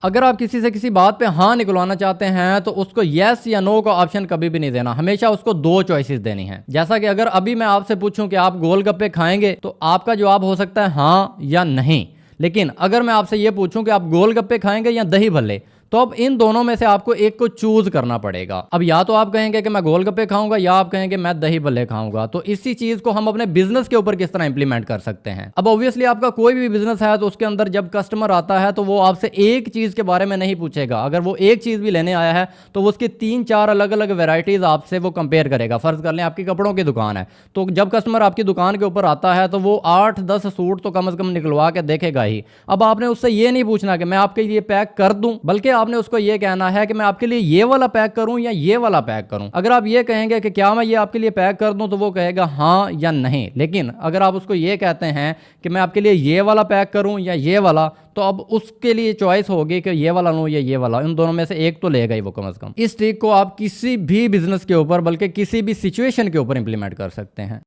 अगर आप किसी से किसी बात पे हाँ निकलवाना चाहते हैं तो उसको यस या नो का ऑप्शन कभी भी नहीं देना, हमेशा उसको दो चॉइसेस देनी है। जैसा कि अगर अभी मैं आपसे पूछूं कि आप गोलगप्पे खाएंगे तो आपका जवाब हो सकता है हाँ या नहीं। लेकिन अगर मैं आपसे ये पूछूं कि आप गोलगप्पे खाएंगे या दही भल्ले, तो अब इन दोनों में से आपको एक को चूज करना पड़ेगा। अब या तो आप कहेंगे कि मैं गोलगप्पे खाऊंगा या आप कहेंगे मैं दही भल्ले खाऊंगा। तो इसी चीज को हम अपने बिजनेस के ऊपर किस तरह इंप्लीमेंट कर सकते हैं। अब ऑब्वियसली आपका कोई भी बिजनेस है तो उसके अंदर जब कस्टमर आता है तो वो आपसे एक चीज के बारे में नहीं पूछेगा। अगर वो एक चीज भी लेने आया है तो वो उसकी 3-4 अलग अलग वेराइटीज आपसे वो कंपेयर करेगा। फर्ज कर लें आपकी कपड़ों की दुकान है, तो जब कस्टमर आपकी दुकान के ऊपर आता है तो वो 8-10 सूट तो कम से कम निकलवा के देखेगा ही। अब आपने उससे ये नहीं पूछना कि मैं आपके लिए पैक कर दूं, बल्कि आपने उसको ये कहना है कि मैं आपके लिए ये वाला पैक करूं या ये वाला पैक करूं। अगर आप ये कहेंगे कि क्या मैं ये आपके लिए पैक कर दूं, तो वो कहेगा हाँ या नहीं। लेकिन अगर आप उसको ये कहते हैं कि मैं आपके लिए ये वाला पैक करूं या ये वाला, तो अब उसके लिए चॉइस होगी कि ये वाला लूं या ये वाला, इन दोनों में से एक तो लेगा ही वो कम से कम। इस ट्रिक को आप किसी भी बिजनेस के ऊपर, बल्कि किसी भी सिचुएशन के ऊपर इंप्लीमेंट कर सकते हैं।